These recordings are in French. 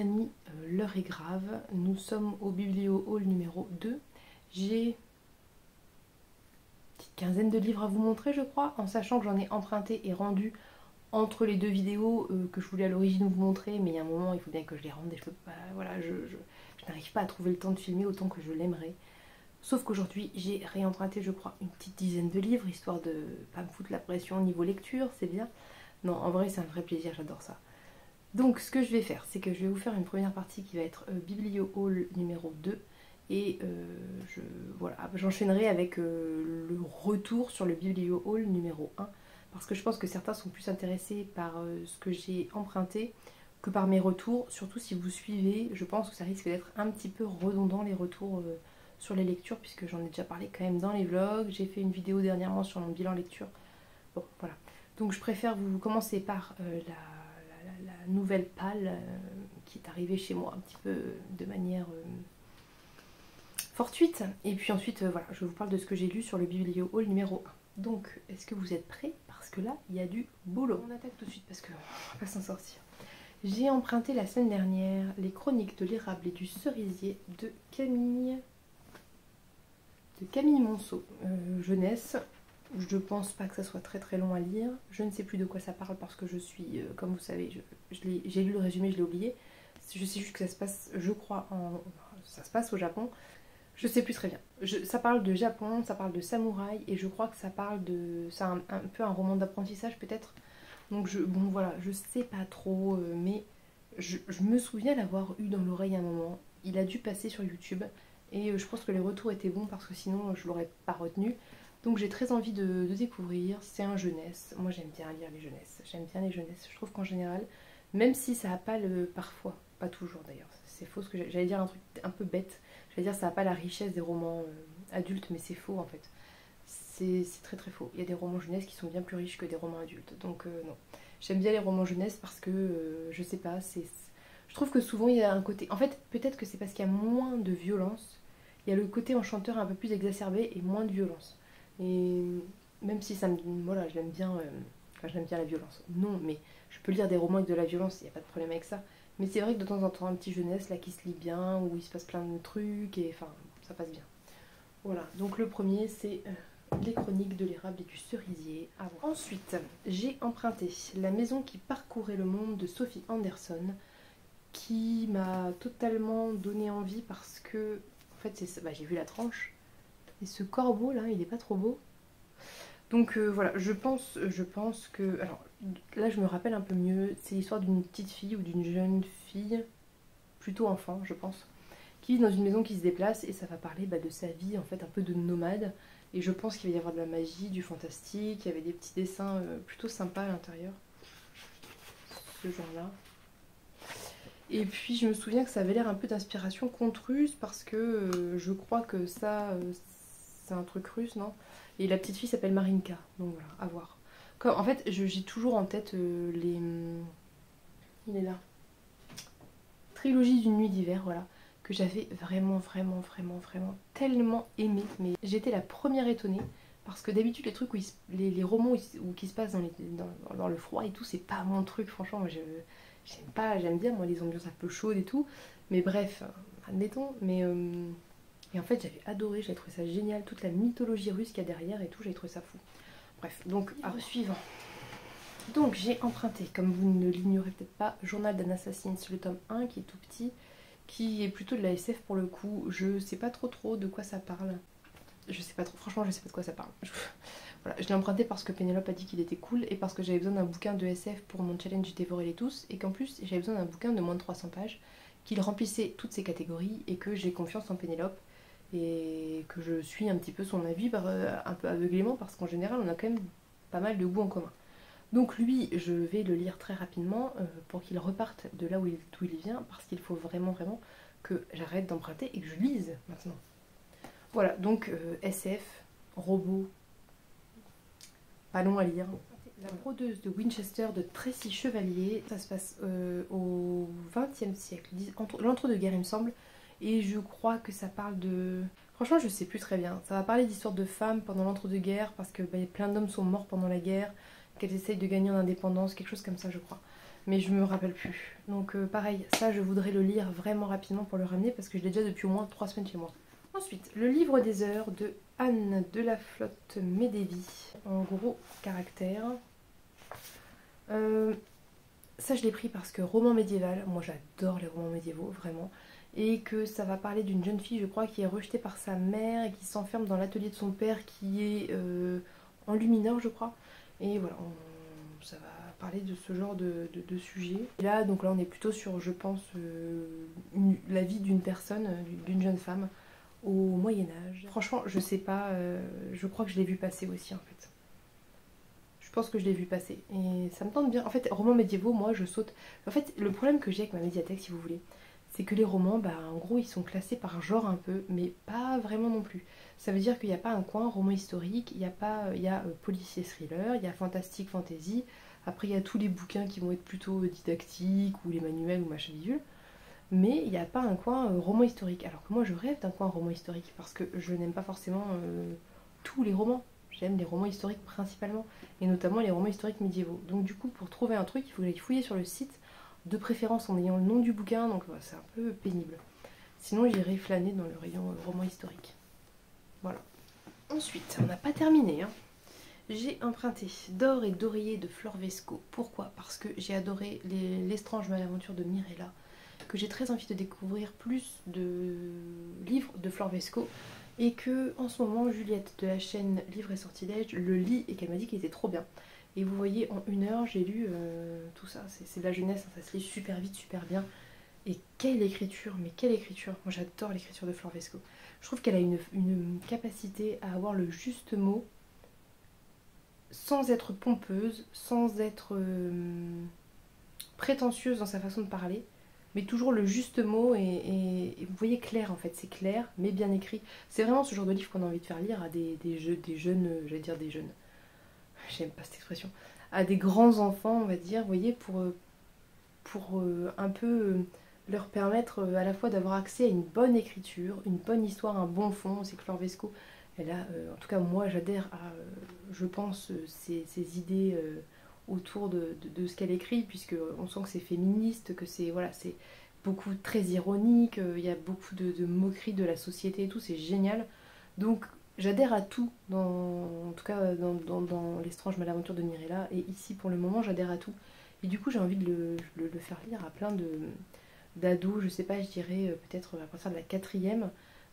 amis, l'heure est grave. Nous sommes au Biblio Hall numéro 2. J'ai une petite quinzaine de livres à vous montrer, je crois, en sachant que j'en ai emprunté et rendu entre les deux vidéos que je voulais à l'origine vous montrer, mais il y a un moment, il faut bien que je les rende et je peux pas, voilà, je n'arrive pas à trouver le temps de filmer autant que je l'aimerais. Sauf qu'aujourd'hui, j'ai réemprunté, je crois, une petite dizaine de livres, histoire de pas me foutre la pression au niveau lecture, c'est bien. Non, en vrai, c'est un vrai plaisir, j'adore ça. Donc, ce que je vais faire, c'est que je vais vous faire une première partie qui va être Biblio Hall numéro 2. Et voilà, j'enchaînerai avec le retour sur le Biblio Hall numéro 1. Parce que je pense que certains sont plus intéressés par ce que j'ai emprunté que par mes retours. Surtout si vous suivez, je pense que ça risque d'être un petit peu redondant les retours sur les lectures, puisque j'en ai déjà parlé quand même dans les vlogs. J'ai fait une vidéo dernièrement sur mon bilan lecture. Bon, voilà. Donc je préfère vous commencer par la nouvelle palle qui est arrivée chez moi un petit peu de manière fortuite. Et puis ensuite, voilà, je vous parle de ce que j'ai lu sur le Biblio Hall numéro 1. Donc, est-ce que vous êtes prêts? Parce que là, il y a du boulot. On attaque tout de suite parce qu'on va pas s'en sortir. J'ai emprunté la semaine dernière les chroniques de l'érable et du cerisier de Camille Monceau. Jeunesse. Je pense pas que ça soit très très long à lire. Je ne sais plus de quoi ça parle parce que je suis, comme vous savez, j'ai lu le résumé, je l'ai oublié. Je sais juste que ça se passe, je crois, ça se passe au Japon. Je sais plus très bien. Ça parle de Japon, ça parle de samouraï et je crois que ça parle de... C'est un peu un roman d'apprentissage peut-être. Donc bon voilà, je sais pas trop, mais je me souviens l'avoir eu dans l'oreille un moment. Il a dû passer sur YouTube et je pense que les retours étaient bons parce que sinon je l'aurais pas retenu. Donc j'ai très envie de découvrir. C'est un jeunesse. Moi j'aime bien lire les jeunesses. J'aime bien les jeunesses. Je trouve qu'en général, même si ça n'a pas le... Parfois, pas toujours d'ailleurs. C'est faux ce que j'allais dire, un truc un peu bête. J'allais dire ça n'a pas la richesse des romans adultes, mais c'est faux en fait. C'est très très faux. Il y a des romans jeunesse qui sont bien plus riches que des romans adultes. Donc non. J'aime bien les romans jeunesse parce que, je sais pas, je trouve que souvent il y a un côté... En fait, peut-être que c'est parce qu'il y a moins de violence. Il y a le côté enchanteur un peu plus exacerbé et moins de violence. Et même si ça me... Voilà, j'aime bien... Enfin, j'aime bien la violence. Non, mais je peux lire des romans avec de la violence, il n'y a pas de problème avec ça. Mais c'est vrai que de temps en temps, un petit jeunesse là qui se lit bien, où il se passe plein de trucs, et enfin, ça passe bien. Voilà, donc le premier c'est les chroniques de l'érable et du cerisier. Ensuite, j'ai emprunté La maison qui parcourait le monde de Sophie Anderson, qui m'a totalement donné envie parce que, en fait, j'ai vu la tranche, et ce corbeau là, il est pas trop beau. Donc voilà, je pense que... Alors là je me rappelle un peu mieux, c'est l'histoire d'une petite fille ou d'une jeune fille, plutôt enfant je pense, qui vit dans une maison qui se déplace et ça va parler de sa vie en fait un peu de nomade. Et je pense qu'il va y avoir de la magie, du fantastique, il y avait des petits dessins plutôt sympas à l'intérieur, ce genre-là. Et puis je me souviens que ça avait l'air un peu d'inspiration conte russe parce que je crois que ça, c'est un truc russe, non? Et la petite fille s'appelle Marinka, donc voilà, à voir. En fait, j'ai toujours en tête les... Il est là. Trilogie d'une nuit d'hiver, voilà, que j'avais vraiment tellement aimé. Mais j'étais la première étonnée, parce que d'habitude les trucs où les romans qui se passent dans le froid et tout, c'est pas mon truc, franchement, moi j'aime bien moi les ambiances un peu chaudes et tout. Mais bref, admettons, mais... Et en fait j'avais adoré, j'avais trouvé ça génial, toute la mythologie russe qu'il y a derrière et tout, j'avais trouvé ça fou. Bref, donc livre suivant. Donc j'ai emprunté, comme vous ne l'ignorez peut-être pas, Journal d'un Assassin, le tome 1 qui est tout petit, qui est plutôt de la SF pour le coup. Je sais pas trop de quoi ça parle. Je sais pas trop, franchement je sais pas de quoi ça parle. Voilà, je l'ai emprunté parce que Pénélope a dit qu'il était cool et parce que j'avais besoin d'un bouquin de SF pour mon challenge Dévorer-les tous et qu'en plus j'avais besoin d'un bouquin de moins de 300 pages, qu'il remplissait toutes ces catégories et que j'ai confiance en Pénélope et que je suis un petit peu son avis un peu aveuglément parce qu'en général on a quand même pas mal de goûts en commun. Donc lui, je vais le lire très rapidement pour qu'il reparte de là d'où il vient parce qu'il faut vraiment que j'arrête d'emprunter et que je lise maintenant. Voilà, donc SF, robot, pas long à lire. La brodeuse de Winchester de Tracy Chevalier, ça se passe au XXe siècle, l'entre-deux-guerres il me semble, et je crois que ça parle de... Franchement je sais plus très bien, ça va parler d'histoires de femmes pendant l'entre-deux-guerres, parce que plein d'hommes sont morts pendant la guerre, qu'elles essayent de gagner en indépendance, quelque chose comme ça je crois. mais je me rappelle plus. Donc pareil, ça je voudrais le lire vraiment rapidement pour le ramener parce que je l'ai déjà depuis au moins 3 semaines chez moi. Ensuite, le livre des heures de Anne de la Flotte Médévy, en gros caractère. Ça je l'ai pris parce que roman médiéval, moi j'adore les romans médiévaux, vraiment. Et que ça va parler d'une jeune fille, je crois, qui est rejetée par sa mère et qui s'enferme dans l'atelier de son père qui est enlumineur, je crois. Et voilà, ça va parler de ce genre de sujet. Et là, donc là, on est plutôt sur, je pense, la vie d'une personne, d'une jeune femme au Moyen-Âge. Franchement, je sais pas, je crois que je l'ai vu passer aussi en fait. Je pense que je l'ai vu passer et ça me tente bien. En fait, romans médiévaux, moi je saute. En fait, le problème que j'ai avec ma médiathèque, si vous voulez, c'est que les romans, bah en gros, ils sont classés par genre un peu, mais pas vraiment non plus. Ça veut dire qu'il n'y a pas un coin roman historique, il y a pas, il y a policier thriller, il y a fantastique fantasy. Après, il y a tous les bouquins qui vont être plutôt didactiques ou les manuels ou machin bidule. Mais il n'y a pas un coin roman historique. Alors que moi, je rêve d'un coin roman historique parce que je n'aime pas forcément tous les romans. J'aime les romans historiques principalement, et notamment les romans historiques médiévaux. Donc du coup, pour trouver un truc, il faut que j'aille fouiller sur le site, de préférence en ayant le nom du bouquin, donc voilà, c'est un peu pénible. Sinon, j'irai flâner dans le rayon roman historique. Voilà. Ensuite, on n'a pas terminé, hein. J'ai emprunté D'or et d'oreiller de Flore Vesco. Pourquoi? Parce que j'ai adoré L'Estrange Malaventure de Mirella, que j'ai très envie de découvrir plus de livres de Flore Vesco, et que en ce moment Juliette de la chaîne Livres et Sortilèges le lit et qu'elle m'a dit qu'il était trop bien. Et vous voyez, en 1 heure j'ai lu tout ça, c'est de la jeunesse, hein, ça se lit super vite, super bien. Et quelle écriture, mais quelle écriture! Moi j'adore l'écriture de Flore Vesco. Je trouve qu'elle a une capacité à avoir le juste mot sans être pompeuse, sans être prétentieuse dans sa façon de parler, mais toujours le juste mot et vous voyez clair en fait, c'est clair mais bien écrit. C'est vraiment ce genre de livre qu'on a envie de faire lire à des jeunes, j'allais dire des jeunes, j'aime pas cette expression, à des grands enfants on va dire, vous voyez, pour un peu leur permettre à la fois d'avoir accès à une bonne écriture, une bonne histoire, un bon fond. C'est que Flore Vesco, elle a, en tout cas moi j'adhère à, je pense, ses idées autour de ce qu'elle écrit, puisque on sent que c'est féministe, que c'est voilà, c'est beaucoup très ironique, il y a beaucoup de moqueries de la société et tout, c'est génial. Donc j'adhère à tout, en tout cas dans L'Estrange Malaventure de Mirella, et ici pour le moment j'adhère à tout. Et du coup j'ai envie de le faire lire à plein d'ados, je sais pas, je dirais peut-être à partir de la 4e,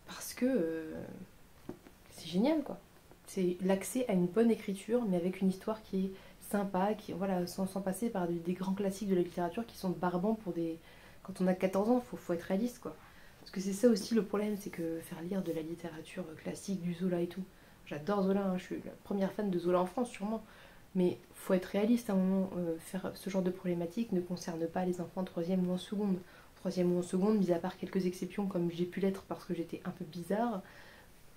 parce que c'est génial quoi. C'est l'accès à une bonne écriture, mais avec une histoire qui est sympa, qui, voilà, sans passer par des grands classiques de la littérature qui sont barbants pour des... Quand on a 14 ans, faut être réaliste quoi. Parce que c'est ça aussi le problème, c'est que faire lire de la littérature classique, du Zola et tout. J'adore Zola, hein, je suis la première fan de Zola en France sûrement. Mais faut être réaliste à un moment, faire ce genre de problématique ne concerne pas les enfants de 3e ou en seconde. 3e ou en seconde, mis à part quelques exceptions comme j'ai pu l'être parce que j'étais un peu bizarre,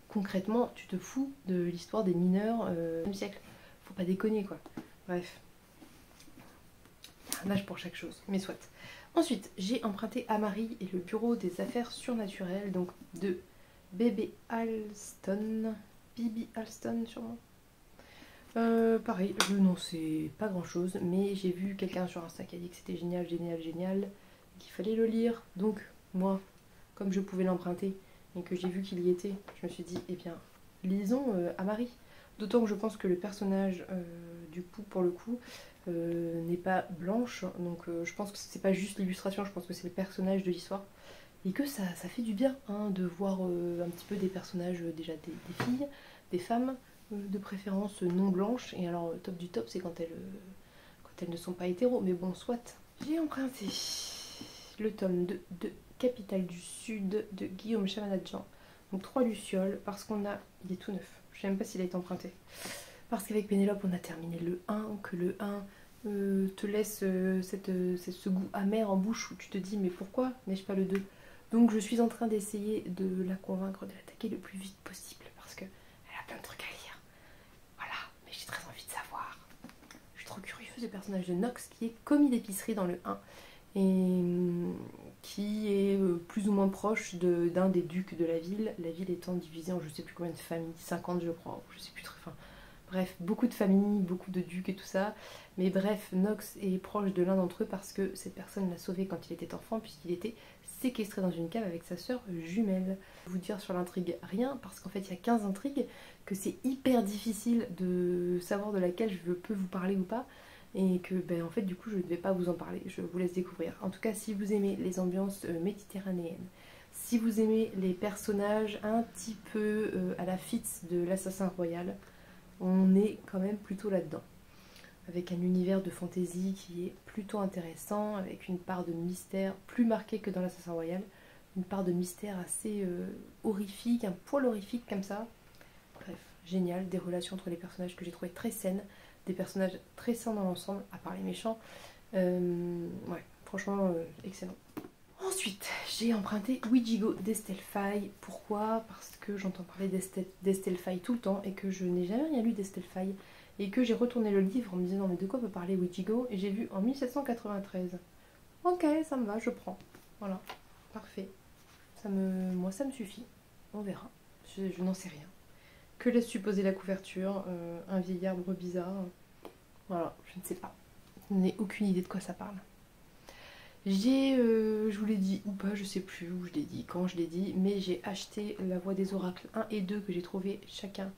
concrètement, tu te fous de l'histoire des mineurs du siècle. Faut pas déconner quoi. Bref. Un âge pour chaque chose, mais soit. Ensuite, j'ai emprunté Amari et le bureau des affaires surnaturelles, donc de Bébé Alston. Bibi Alston sûrement. Pareil, je n'en sais pas grand chose, mais j'ai vu quelqu'un sur Insta qui a dit que c'était génial, génial, génial, qu'il fallait le lire. Donc, moi, comme je pouvais l'emprunter et que j'ai vu qu'il y était, je me suis dit, eh bien, lisons Amari. D'autant que je pense que le personnage, du coup, pour le coup, n'est pas blanche, donc je pense que c'est pas juste l'illustration, je pense que c'est le personnage de l'histoire. Et que ça fait du bien hein, de voir un petit peu des personnages, déjà des filles, des femmes, de préférence non blanches. Et alors, top du top, c'est quand elles ne sont pas hétéros, mais bon, soit. J'ai emprunté le tome 2 de Capitale du Sud de Guillaume Chamanadjan. Donc 3 lucioles, parce qu'on a... Il est tout neuf, je sais même pas s'il a été emprunté. Parce qu'avec Pénélope, on a terminé le 1, que le 1 te laisse ce goût amer en bouche où tu te dis mais pourquoi n'ai-je pas le 2? Donc je suis en train d'essayer de la convaincre de l'attaquer le plus vite possible parce qu'elle a plein de trucs à lire. Voilà, mais j'ai très envie de savoir. Je suis trop curieuse du personnage de Nox qui est commis d'épicerie dans le 1 et qui est plus ou moins proche d'un des ducs de la ville étant divisée en je sais plus combien de familles, 50 je crois, je sais plus très... Enfin, Bref, beaucoup de familles, beaucoup de ducs et tout ça. Mais bref, Nox est proche de l'un d'entre eux parce que cette personne l'a sauvé quand il était enfant, puisqu'il était séquestré dans une cave avec sa sœur jumelle. Je vais vous dire sur l'intrigue rien, parce qu'en fait il y a 15 intrigues, que c'est hyper difficile de savoir de laquelle je peux vous parler ou pas. Et que ben en fait du coup je ne vais pas vous en parler, je vous laisse découvrir. En tout cas, si vous aimez les ambiances méditerranéennes, si vous aimez les personnages un petit peu à la Fitz de l'Assassin Royal, on est quand même plutôt là-dedans. Avec un univers de fantasy qui est plutôt intéressant, avec une part de mystère plus marquée que dans l'Assassin Royal, une part de mystère assez horrifique, un poil horrifique comme ça. Bref, génial, des relations entre les personnages que j'ai trouvé très saines, des personnages très sains dans l'ensemble, à part les méchants. Ouais, franchement, excellent. Ensuite, j'ai emprunté Ouijigo d'Estelle Faye. Pourquoi? Parce que j'entends parler d'Estelle Faye tout le temps et que je n'ai jamais rien lu d'Estelle Faye. Et que j'ai retourné le livre en me disant mais de quoi peut parler Ouijigo? Et j'ai vu en 1793. Ok, ça me va, je prends. Voilà, parfait. Moi ça me suffit. On verra. Je n'en sais rien. Que laisse supposer la couverture? Un vieil arbre bizarre. Voilà, je ne sais pas. Je n'ai aucune idée de quoi ça parle. J'ai, je vous l'ai dit ou pas, je sais plus où je l'ai dit, quand je l'ai dit, mais j'ai acheté La Voix des Oracles 1 et 2 que j'ai trouvé chacun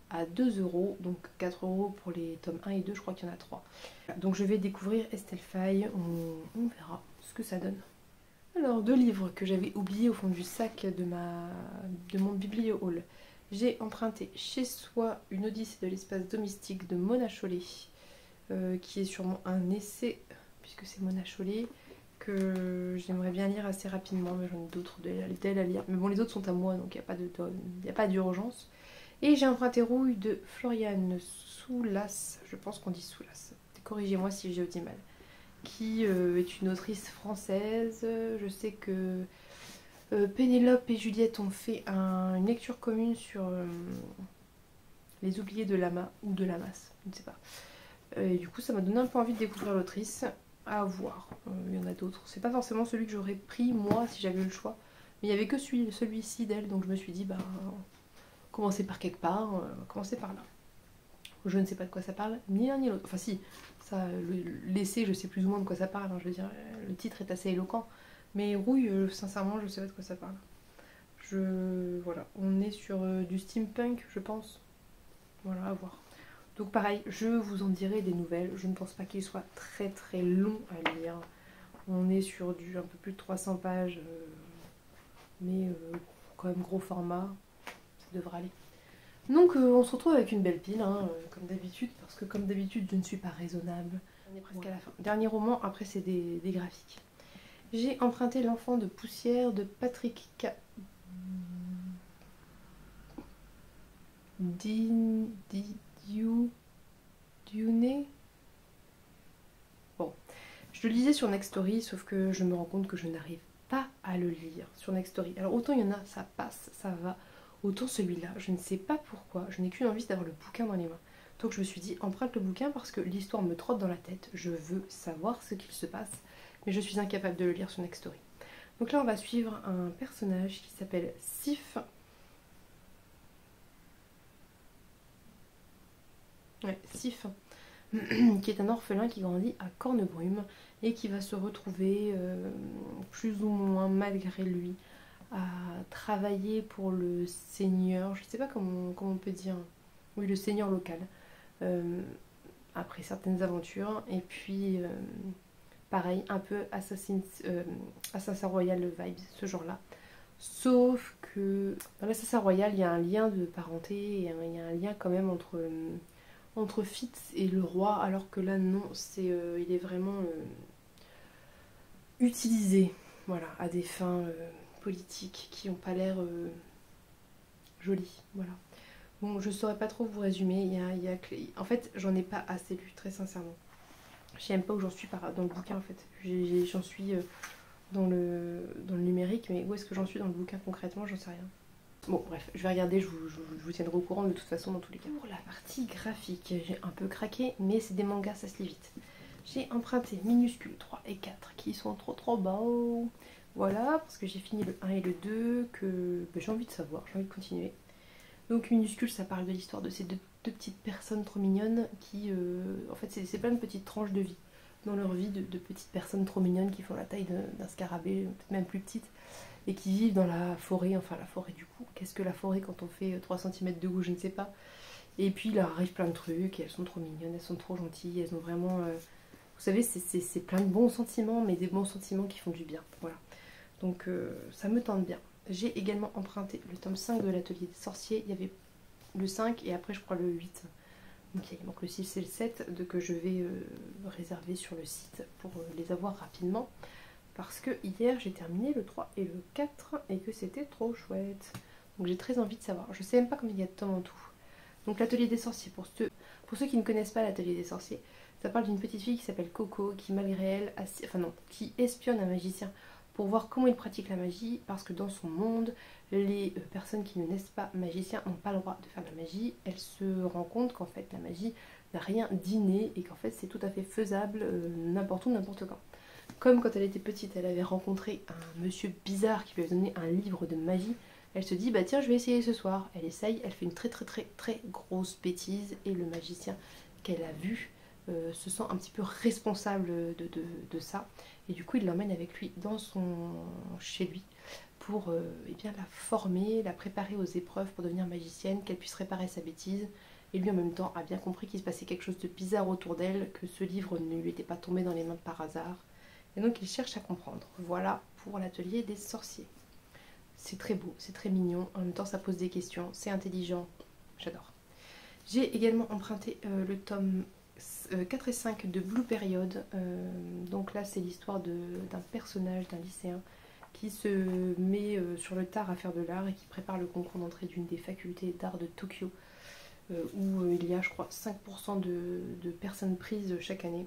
à 2 euros, donc 4 euros pour les tomes 1 et 2, je crois qu'il y en a 3. Donc je vais découvrir Estelle Faye, on verra ce que ça donne. Alors, 2 livres que j'avais oubliés au fond du sac de mon biblio-haul. J'ai emprunté Chez soi, une odyssée de l'espace domestique de Mona Chollet, qui est sûrement un essai, puisque c'est Mona Chollet, que j'aimerais bien lire assez rapidement, mais j'en ai d'autres d'elle à lire. Mais bon, les autres sont à moi, donc il n'y a pas d'urgence. Et j'ai emprunté Rouille de Floriane Soulas, je pense qu'on dit Soulas, corrigez-moi si j'ai dit mal, qui est une autrice française. Je sais que Pénélope et Juliette ont fait une lecture commune sur Les Oubliés de Lama, ou de Lamas, je ne sais pas. Et du coup, ça m'a donné un peu envie de découvrir l'autrice. À voir. Il y en a d'autres. C'est pas forcément celui que j'aurais pris moi si j'avais eu le choix. Mais il n'y avait que celui-ci d'elle, donc je me suis dit, bah, commencer par quelque part, commencer par là. Je ne sais pas de quoi ça parle, ni l'un ni l'autre. Enfin si, ça, l'essai, je sais plus ou moins de quoi ça parle. Hein, je veux dire, le titre est assez éloquent. Mais Rouille, sincèrement, je sais pas de quoi ça parle. Voilà, on est sur du steampunk, je pense. Voilà, à voir. Donc pareil, je vous en dirai des nouvelles. Je ne pense pas qu'il soit très très long à lire. On est sur un peu plus de 300 pages, mais quand même gros format, ça devrait aller. Donc on se retrouve avec une belle pile, hein, comme d'habitude, parce que comme d'habitude je ne suis pas raisonnable. On est presque à la fin. Dernier roman, après c'est des graphiques. J'ai emprunté L'Enfant de poussière de Patrick Dioune. Bon, je le lisais sur Nextory, sauf que je me rends compte que je n'arrive pas à le lire sur Nextory. Alors autant il y en a, ça passe, ça va. Autant celui-là, je ne sais pas pourquoi, je n'ai qu'une envie d'avoir le bouquin dans les mains. Donc je me suis dit, emprunte le bouquin parce que l'histoire me trotte dans la tête, je veux savoir ce qu'il se passe, mais je suis incapable de le lire sur Nextory. Donc là on va suivre un personnage qui s'appelle Sif. Ouais, Sif, qui est un orphelin qui grandit à Cornebrume et qui va se retrouver plus ou moins malgré lui à travailler pour le seigneur, je ne sais pas comment on peut dire, oui le seigneur local, après certaines aventures, et puis pareil, un peu Assassin Royal vibes, ce genre-là. Sauf que dans l'Assassin Royal, il y a un lien de parenté, et il y a un lien quand même entre Fitz et le roi, alors que là non, il est vraiment utilisé, voilà, à des fins politiques qui n'ont pas l'air jolies, voilà. Bon, je saurais pas trop vous résumer, en fait j'en ai pas assez lu, très sincèrement. Je sais même pas où j'en suis dans le bouquin en fait, j'en suis dans le numérique, mais où est-ce que j'en suis dans le bouquin concrètement, j'en sais rien. Bon bref, je vais regarder, je vous tiendrai au courant de toute façon dans tous les cas. Pour la partie graphique, j'ai un peu craqué, mais c'est des mangas, ça se lit vite. J'ai emprunté Minuscule 3 et 4 qui sont trop beaux. Voilà, parce que j'ai fini le 1 et le 2, que j'ai envie de savoir, j'ai envie de continuer. Donc Minuscule, ça parle de l'histoire de ces deux deux petites personnes trop mignonnes qui... en fait, c'est plein de petites tranches de vie dans leur vie de petites personnes trop mignonnes qui font la taille d'un scarabée, peut-être même plus petites, et qui vivent dans la forêt, enfin la forêt du coup. Qu'est-ce que la forêt quand on fait 3 cm de haut, je ne sais pas. Et puis il leur arrive plein de trucs, et elles sont trop mignonnes, elles sont trop gentilles, elles ont vraiment... vous savez, c'est plein de bons sentiments, mais des bons sentiments qui font du bien. Voilà. Donc ça me tente bien. J'ai également emprunté le tome 5 de l'Atelier des Sorciers. Il y avait le 5 et après je crois le 8. Donc il manque le 6 et le 7 que je vais réserver sur le site pour les avoir rapidement. Parce que hier j'ai terminé le 3 et le 4 et que c'était trop chouette. Donc j'ai très envie de savoir. Je sais même pas combien il y a de tomes en tout. Donc l'Atelier des Sorciers, pour ceux qui ne connaissent pas l'Atelier des Sorciers, ça parle d'une petite fille qui s'appelle Coco, qui malgré elle, qui espionne un magicien pour voir comment il pratique la magie, parce que dans son monde, les personnes qui ne naissent pas magiciens n'ont pas le droit de faire la magie. Elle se rend compte qu'en fait la magie n'a rien d'inné et qu'en fait c'est tout à fait faisable n'importe où, n'importe quand. Comme quand elle était petite, elle avait rencontré un monsieur bizarre qui lui avait donné un livre de magie, elle se dit bah tiens je vais essayer ce soir. Elle essaye, elle fait une très grosse bêtise et le magicien qu'elle a vu se sent un petit peu responsable de ça. Et du coup il l'emmène avec lui chez lui pour eh bien, la former, la préparer aux épreuves pour devenir magicienne, qu'elle puisse réparer sa bêtise. Et lui en même temps a bien compris qu'il se passait quelque chose de bizarre autour d'elle, que ce livre ne lui était pas tombé dans les mains par hasard. Et donc il cherche à comprendre. Voilà pour l'Atelier des Sorciers. C'est très beau, c'est très mignon, en même temps ça pose des questions, c'est intelligent, j'adore. J'ai également emprunté le tome 4 et 5 de Blue Period. Donc là c'est l'histoire d'un personnage, d'un lycéen qui se met sur le tard à faire de l'art et qui prépare le concours d'entrée d'une des facultés d'art de Tokyo, où il y a je crois 5% de personnes prises chaque année.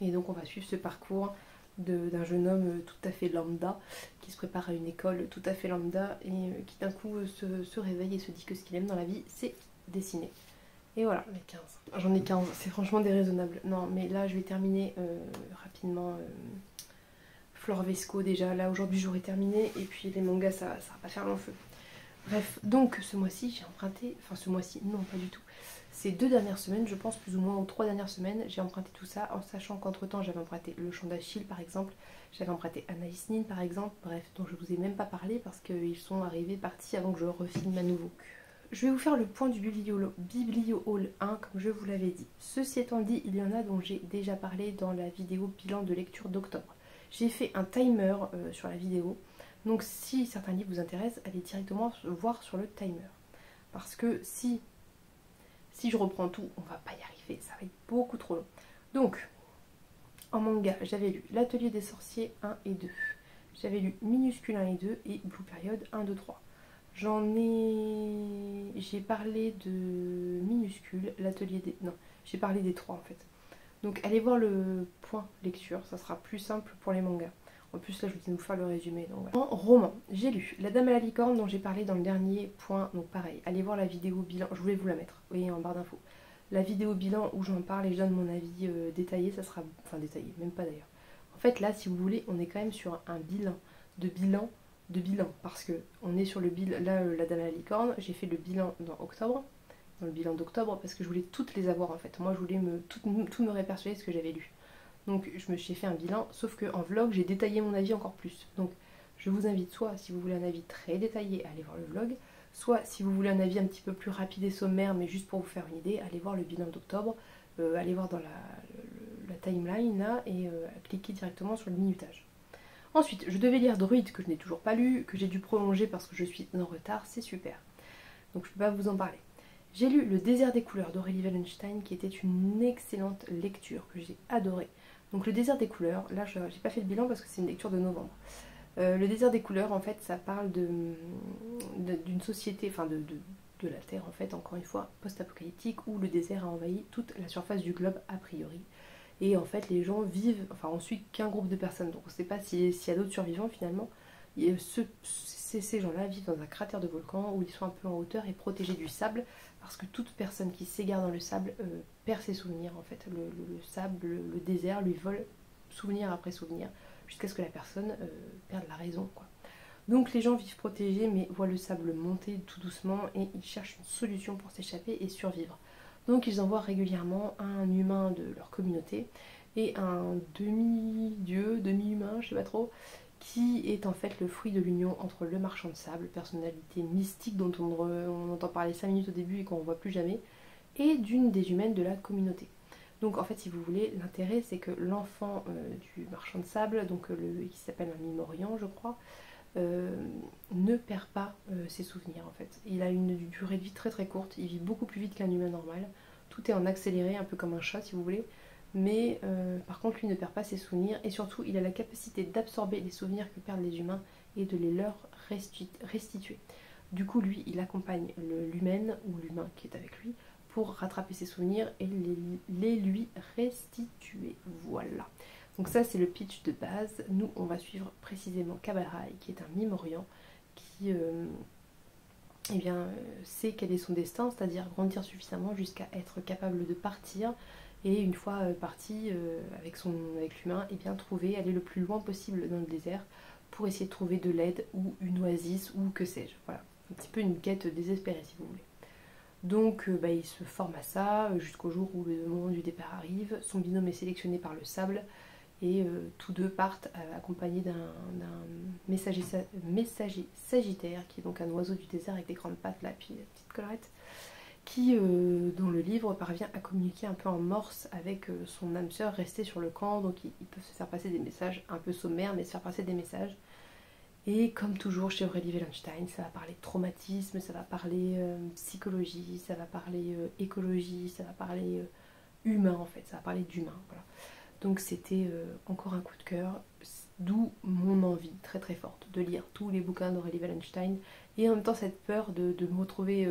Et donc on va suivre ce parcours d'un jeune homme tout à fait lambda qui se prépare à une école tout à fait lambda et qui d'un coup se réveille et se dit que ce qu'il aime dans la vie c'est dessiner. Et voilà, les 15. J'en ai 15, c'est franchement déraisonnable. Non mais là je vais terminer rapidement Flor Vesco déjà. Là aujourd'hui j'aurai terminé et puis les mangas ça va pas faire long feu. Bref, donc ce mois-ci j'ai emprunté, enfin ce mois-ci non pas du tout, ces 2 dernières semaines, je pense plus ou moins aux 3 dernières semaines, j'ai emprunté tout ça en sachant qu'entre temps j'avais emprunté Le Chant d'Achille par exemple, j'avais emprunté Anaïs Nin par exemple, bref, dont je vous ai même pas parlé parce qu'ils sont arrivés partis avant que je refilme à nouveau. Je vais vous faire le point du Biblio Hall 1 comme je vous l'avais dit. Ceci étant dit, il y en a dont j'ai déjà parlé dans la vidéo bilan de lecture d'octobre. J'ai fait un timer sur la vidéo. Donc si certains livres vous intéressent, allez directement voir sur le timer. Parce que si je reprends tout, on va pas y arriver, ça va être beaucoup trop long. Donc, en manga, j'avais lu L'Atelier des Sorciers 1 et 2. J'avais lu Minuscule 1 et 2 et Blue Period 1, 2, 3. J'ai parlé de Minuscule, l'Atelier des... Non, j'ai parlé des 3 en fait. Donc allez voir le point lecture, ça sera plus simple pour les mangas. En plus là je vais vous faire le résumé. Donc, voilà. En roman, j'ai lu La Dame à la licorne dont j'ai parlé dans le dernier point. Donc pareil, allez voir la vidéo bilan, je voulais vous la mettre, vous voyez en barre d'infos. La vidéo bilan où j'en parle et je donne mon avis détaillé, ça sera... Enfin détaillé, même pas d'ailleurs. En fait là si vous voulez, on est quand même sur un bilan, parce que on est sur le bilan, là La Dame à la licorne, j'ai fait le bilan dans le bilan d'octobre, parce que je voulais toutes les avoir en fait. Moi je voulais tout me répersuader ce que j'avais lu. Donc je me suis fait un bilan, sauf qu'en vlog j'ai détaillé mon avis encore plus. Donc je vous invite soit si vous voulez un avis très détaillé à aller voir le vlog, soit si vous voulez un avis un petit peu plus rapide et sommaire mais juste pour vous faire une idée, allez voir le bilan d'octobre, allez voir dans la timeline là et cliquez directement sur le minutage. Ensuite je devais lire Druide que je n'ai toujours pas lu, que j'ai dû prolonger parce que je suis en retard, c'est super. Donc je peux pas vous en parler. J'ai lu Le Désert des couleurs d'Aurélie Wallenstein qui était une excellente lecture que j'ai adorée. Donc Le Désert des couleurs, là j'ai pas fait le bilan parce que c'est une lecture de novembre. Le Désert des couleurs en fait ça parle d'une société, enfin de la Terre en fait, encore une fois, post-apocalyptique où le désert a envahi toute la surface du globe a priori. Et en fait les gens vivent, enfin on suit qu'un groupe de personnes, donc on ne sait pas s'il y a d'autres survivants finalement. Ces gens-là vivent dans un cratère de volcan où ils sont un peu en hauteur et protégés du sable, parce que toute personne qui s'égare dans le sable perd ses souvenirs en fait. Le sable, le désert lui vole souvenir après souvenir, jusqu'à ce que la personne perde la raison quoi. Donc les gens vivent protégés mais voient le sable monter tout doucement et ils cherchent une solution pour s'échapper et survivre. Donc ils envoient régulièrement un humain de leur communauté et un demi-dieu, demi-humain, je sais pas trop, qui est en fait le fruit de l'union entre le marchand de sable, personnalité mystique dont on entend parler 5 minutes au début et qu'on ne voit plus jamais, et d'une des humaines de la communauté. Donc en fait, si vous voulez, l'intérêt c'est que l'enfant du marchand de sable, donc qui s'appelle un Mimorian je crois, ne perd pas ses souvenirs en fait. Il a une durée de vie très très courte, il vit beaucoup plus vite qu'un humain normal. Tout est en accéléré, un peu comme un chat si vous voulez. Mais par contre lui ne perd pas ses souvenirs et surtout il a la capacité d'absorber les souvenirs que perdent les humains et de les leur restituer. Du coup lui il accompagne l'humaine ou l'humain qui est avec lui pour rattraper ses souvenirs et les lui restituer. Voilà. Donc ça c'est le pitch de base. Nous on va suivre précisément Kabalrai qui est un Mimorian qui sait quel est son destin, c'est-à-dire grandir suffisamment jusqu'à être capable de partir et une fois parti avec l'humain, aller le plus loin possible dans le désert pour essayer de trouver de l'aide ou une oasis ou que sais-je. Voilà, un petit peu une quête désespérée si vous voulez. Donc il se forme à ça jusqu'au jour où le moment du départ arrive. Son binôme est sélectionné par le sable et tous deux partent accompagnés d'un messager sagittaire qui est donc un oiseau du désert avec des grandes pattes là, puis des petites collerettes, qui dans le livre parvient à communiquer un peu en morse avec son âme sœur restée sur le camp, donc ils peuvent se faire passer des messages un peu sommaires mais se faire passer des messages. Et comme toujours chez Aurélie Wellenstein, ça va parler traumatisme, ça va parler psychologie, ça va parler écologie, ça va parler humain en fait, ça va parler d'humain, voilà. Donc c'était encore un coup de cœur, d'où mon envie très très forte de lire tous les bouquins d'Aurélie Wellenstein et en même temps cette peur de me retrouver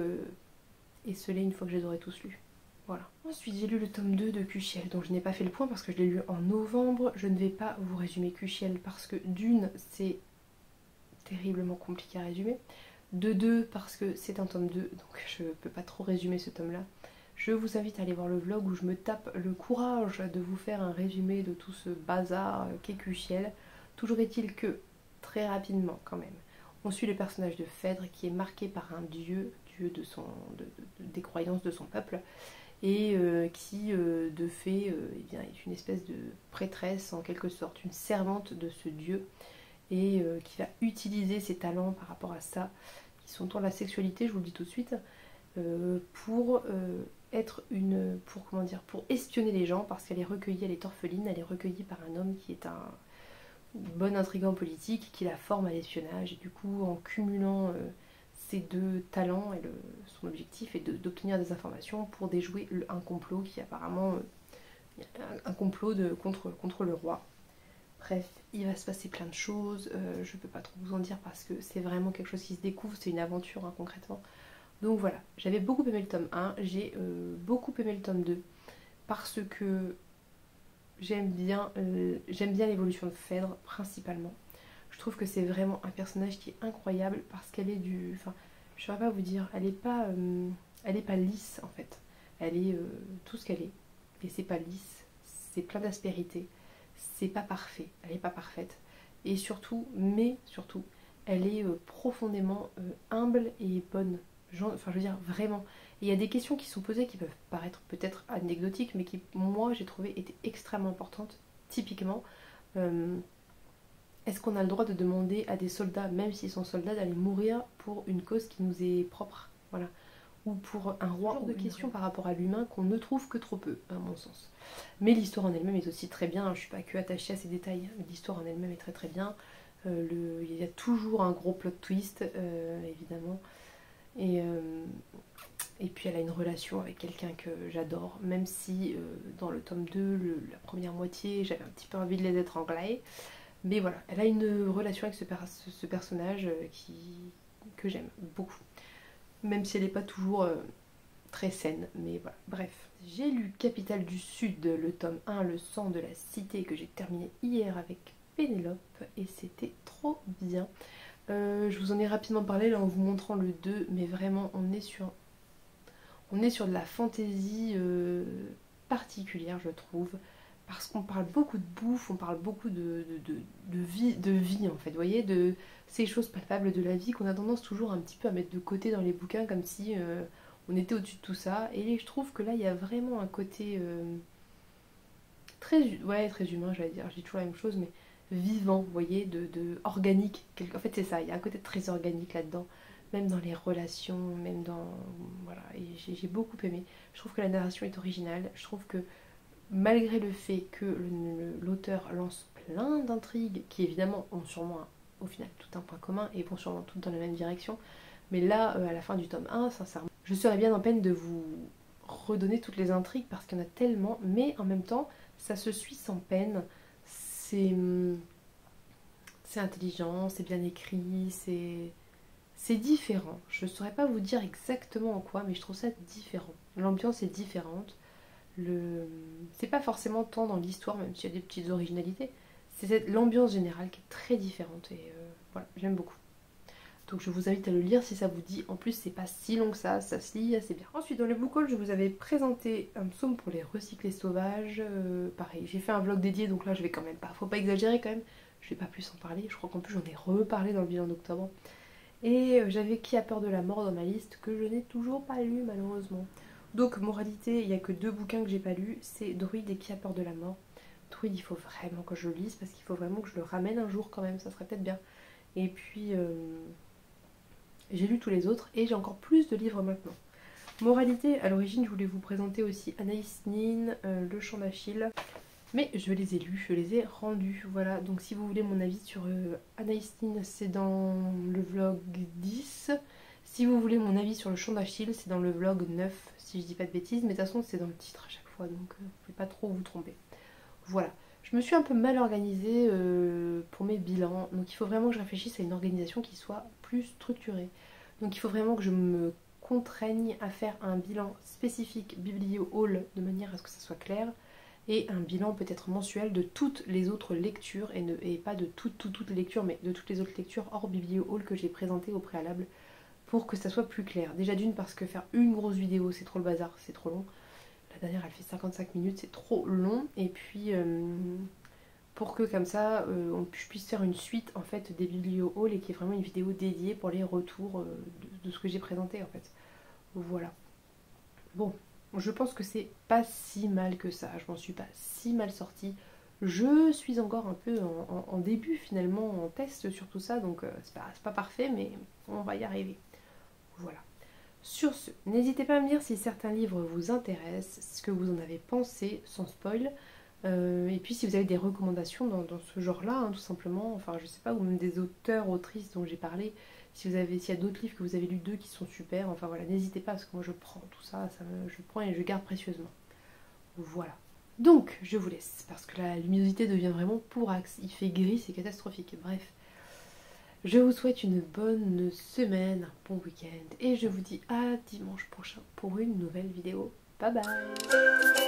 esselée une fois que je les aurai tous lus. Voilà. Ensuite j'ai lu le tome 2 de Kuchiel, dont je n'ai pas fait le point parce que je l'ai lu en novembre. Je ne vais pas vous résumer Kuchiel parce que d'une c'est terriblement compliqué à résumer, de deux parce que c'est un tome 2 donc je peux pas trop résumer ce tome là. Je vous invite à aller voir le vlog où je me tape le courage de vous faire un résumé de tout ce bazar qu'est Kuchiel. Toujours est-il que, très rapidement quand même, on suit le personnage de Phèdre qui est marqué par un dieu des croyances de son peuple, et qui de fait est une espèce de prêtresse en quelque sorte, une servante de ce dieu, et qui va utiliser ses talents par rapport à ça, qui sont dans la sexualité, je vous le dis tout de suite, pour espionner les gens, parce qu'elle est recueillie, elle est orpheline, elle est recueillie par un homme qui est un bon intrigant politique, qui la forme à l'espionnage, et du coup en cumulant ces deux talents, son objectif est d'obtenir des informations pour déjouer un complot qui apparemment un complot contre le roi. Bref, il va se passer plein de choses, je peux pas trop vous en dire parce que c'est vraiment quelque chose qui se découvre, c'est une aventure hein, concrètement. Donc voilà, j'avais beaucoup aimé le tome 1, j'ai beaucoup aimé le tome 2 parce que j'aime bien l'évolution de Phèdre principalement. Je trouve que c'est vraiment un personnage qui est incroyable parce qu'elle est enfin, je ne saurais pas vous dire, elle est pas lisse en fait. Elle est tout ce qu'elle est et c'est pas lisse, c'est plein d'aspérité. C'est pas parfait, elle n'est pas parfaite. Et surtout, elle est profondément humble et bonne. Enfin, je veux dire, vraiment. Et il y a des questions qui sont posées qui peuvent paraître peut-être anecdotiques, mais qui, moi, j'ai trouvé étaient extrêmement importantes. Typiquement, est-ce qu'on a le droit de demander à des soldats, même s'ils sont soldats, d'aller mourir pour une cause qui nous est propre? Voilà. Ou pour un roi, de questions par rapport à l'humain qu'on ne trouve que trop peu, à mon sens. Mais l'histoire en elle-même est aussi très bien, je ne suis pas que attachée à ces détails, mais l'histoire en elle-même est très très bien. Il y a toujours un gros plot twist, évidemment. Et puis elle a une relation avec quelqu'un que j'adore, même si dans le tome 2, la première moitié, j'avais un petit peu envie de les étrangler. Mais voilà, elle a une relation avec ce personnage que j'aime beaucoup. Même si elle n'est pas toujours très saine, mais voilà, bref. J'ai lu Capitale du Sud, le tome 1, Le sang de la cité, que j'ai terminé hier avec Pénélope, et c'était trop bien. Je vous en ai rapidement parlé là en vous montrant le 2, mais vraiment on est sur de la fantaisie particulière je trouve. parce qu'on parle beaucoup de bouffe, on parle beaucoup de vie en fait, vous voyez, de ces choses palpables de la vie qu'on a tendance toujours un petit peu à mettre de côté dans les bouquins comme si on était au-dessus de tout ça. Et je trouve que là il y a vraiment un côté très humain, j'allais dire, je dis toujours la même chose, mais vivant, vous voyez, organique. En fait c'est ça, il y a un côté très organique là-dedans, même dans les relations, même dans... Voilà, et j'ai beaucoup aimé. Je trouve que la narration est originale, je trouve que malgré le fait que l'auteur lance plein d'intrigues qui évidemment ont sûrement au final tout un point commun et vont sûrement toutes dans la même direction, mais là à la fin du tome 1, sincèrement, je serais bien en peine de vous redonner toutes les intrigues parce qu'il y en a tellement, mais en même temps ça se suit sans peine, c'est intelligent, c'est bien écrit, c'est différent. Je ne saurais pas vous dire exactement en quoi, mais je trouve ça différent. L'ambiance est différente. C'est pas forcément tant dans l'histoire, même s'il y a des petites originalités, c'est l'ambiance générale qui est très différente et voilà, j'aime beaucoup. Donc je vous invite à le lire si ça vous dit. En plus c'est pas si long que ça se lit assez bien. Ensuite dans le book haul je vous avais présenté un psaume pour les recyclés sauvages. Pareil, j'ai fait un vlog dédié donc là je vais quand même pas, faut pas exagérer quand même, je vais pas plus en parler, je crois qu'en plus j'en ai reparlé dans le bilan d'octobre. Et j'avais Qui a peur de la mort dans ma liste que je n'ai toujours pas lu malheureusement. Donc moralité, il n'y a que 2 bouquins que j'ai pas lus, c'est Druide et Qui a peur de la mort. Druide il faut vraiment que je le lise parce qu'il faut vraiment que je le ramène un jour quand même, ça serait peut-être bien. Et puis j'ai lu tous les autres et j'ai encore plus de livres maintenant. Moralité, à l'origine je voulais vous présenter aussi Anaïs Nin, Le Chant d'Achille. Mais je les ai lus, je les ai rendus, voilà. Donc si vous voulez mon avis sur Anaïs Nin, c'est dans le vlog 10. Si vous voulez mon avis sur Le Chant d'Achille, c'est dans le vlog 9, si je dis pas de bêtises. Mais de toute façon, c'est dans le titre à chaque fois, donc vous ne pouvez pas trop vous tromper. Voilà. Je me suis un peu mal organisée pour mes bilans. Donc il faut vraiment que je réfléchisse à une organisation qui soit plus structurée. Donc il faut vraiment que je me contraigne à faire un bilan spécifique biblio-haul de manière à ce que ça soit clair. Et un bilan peut-être mensuel de toutes les autres lectures, et pas de toutes les lectures, mais de toutes les autres lectures hors biblio-haul que j'ai présentées au préalable, pour que ça soit plus clair. Déjà d'une parce que faire une grosse vidéo c'est trop le bazar, c'est trop long. La dernière elle fait 55 minutes, c'est trop long. Et puis pour que comme ça je puisse faire une suite en fait des biblio-haul et qu'il y ait vraiment une vidéo dédiée pour les retours de ce que j'ai présenté en fait. Voilà. Bon. Je pense que c'est pas si mal que ça, je m'en suis pas si mal sortie. Je suis encore un peu en début finalement, en test sur tout ça, donc c'est pas parfait, mais on va y arriver. Voilà. Sur ce, n'hésitez pas à me dire si certains livres vous intéressent, ce que vous en avez pensé, sans spoil. Et puis si vous avez des recommandations dans ce genre-là, hein, tout simplement, enfin je sais pas, ou même des auteurs, autrices dont j'ai parlé, s'il y a d'autres livres que vous avez lus d'eux qui sont super, enfin voilà, n'hésitez pas parce que moi je prends tout ça, je prends et je garde précieusement. Voilà. Donc je vous laisse parce que la luminosité devient vraiment pourrax, il fait gris, c'est catastrophique. Bref, je vous souhaite une bonne semaine, un bon week-end et je vous dis à dimanche prochain pour une nouvelle vidéo. Bye bye.